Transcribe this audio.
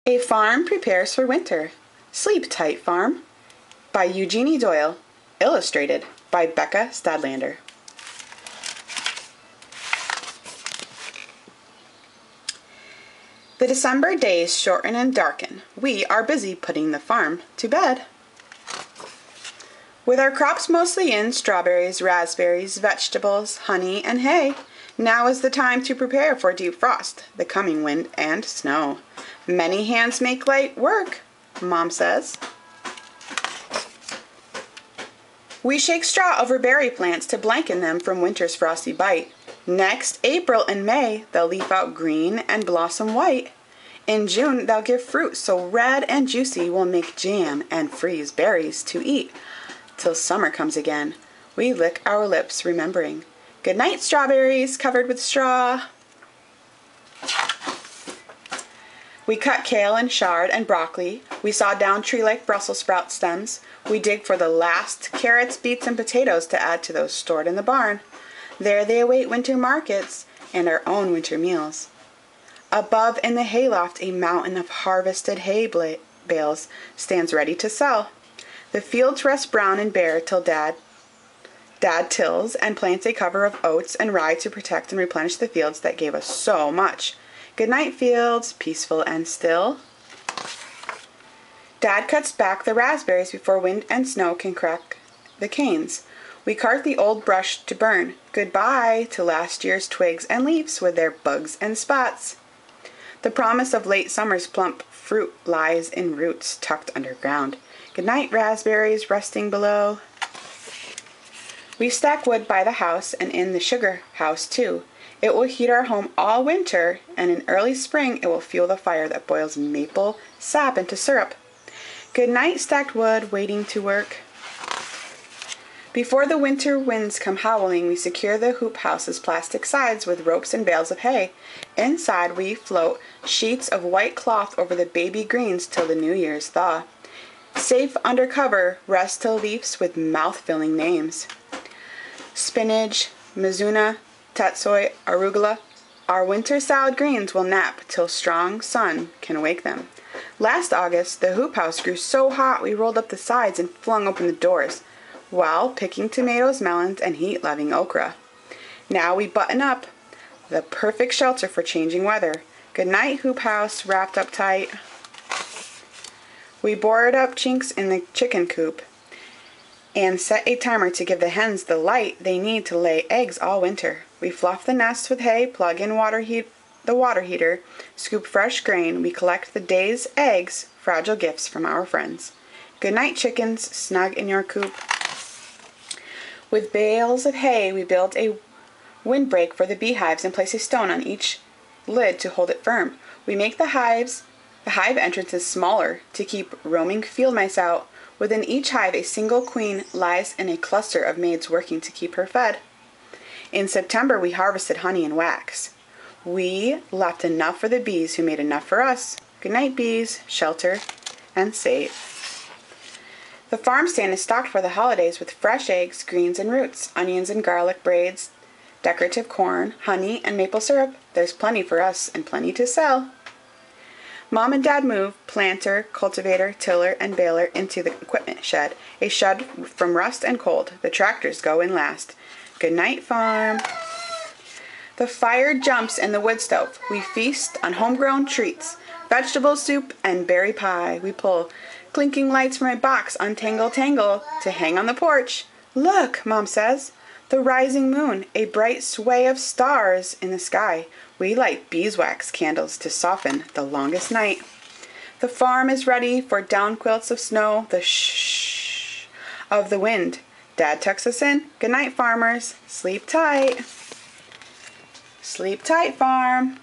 A Farm Prepares for Winter. Sleep Tight Farm by Eugenie Doyle, illustrated by Becca Stadtlander. The December days shorten and darken. We are busy putting the farm to bed. With our crops mostly in, strawberries, raspberries, vegetables, honey, and hay, now is the time to prepare for deep frost, the coming wind and snow. Many hands make light work, Mom says. We shake straw over berry plants to blanket them from winter's frosty bite. Next April and May, they'll leaf out green and blossom white. In June, they'll give fruit so red and juicy we'll make jam and freeze berries to eat. Till summer comes again, we lick our lips remembering. Good night, strawberries covered with straw. We cut kale and chard and broccoli. We saw down tree-like Brussels sprout stems. We dig for the last carrots, beets, and potatoes to add to those stored in the barn. There they await winter markets and our own winter meals. Above in the hayloft, a mountain of harvested hay bales stands ready to sell. The fields rest brown and bare till Dad tills and plants a cover of oats and rye to protect and replenish the fields that gave us so much. Good night, fields, peaceful and still. Dad cuts back the raspberries before wind and snow can crack the canes. We cart the old brush to burn. Goodbye to last year's twigs and leaves with their bugs and spots. The promise of late summer's plump fruit lies in roots tucked underground. Good night, raspberries resting below. We stack wood by the house and in the sugar house too. It will heat our home all winter, and in early spring it will fuel the fire that boils maple sap into syrup. Good night, stacked wood waiting to work. Before the winter winds come howling, we secure the hoop house's plastic sides with ropes and bales of hay. Inside we float sheets of white cloth over the baby greens till the New Year's thaw. Safe under cover rest till leaves with mouth-filling names. Spinach, mizuna, tatsoi, arugula. Our winter salad greens will nap till strong sun can wake them. Last August, the hoop house grew so hot we rolled up the sides and flung open the doors, while picking tomatoes, melons, and heat-loving okra. Now we button up, the perfect shelter for changing weather. Good night, hoop house, wrapped up tight. We board up chinks in the chicken coop and set a timer to give the hens the light they need to lay eggs all winter. We fluff the nests with hay, plug in the water heater, scoop fresh grain. We collect the day's eggs, fragile gifts from our friends. Good night, chickens, snug in your coop. With bales of hay, we build a windbreak for the beehives and place a stone on each lid to hold it firm. We make the hive entrances smaller to keep roaming field mice out. Within each hive, a single queen lies in a cluster of maids working to keep her fed. In September, we harvested honey and wax. We left enough for the bees who made enough for us. Good night, bees, shelter and safe. The farm stand is stocked for the holidays with fresh eggs, greens and roots, onions and garlic braids, decorative corn, honey and maple syrup. There's plenty for us and plenty to sell. Mom and Dad move planter, cultivator, tiller, and baler into the equipment shed, a shed from rust and cold. The tractors go in last. Good night, farm. The fire jumps in the wood stove. We feast on homegrown treats, vegetable soup and berry pie. We pull clinking lights from a box, untangle tangle to hang on the porch. Look, Mom says, the rising moon, a bright sway of stars in the sky. We light beeswax candles to soften the longest night. The farm is ready for down quilts of snow, the shh of the wind. Dad tucks us in. Good night, farmers. Sleep tight. Sleep tight, farm.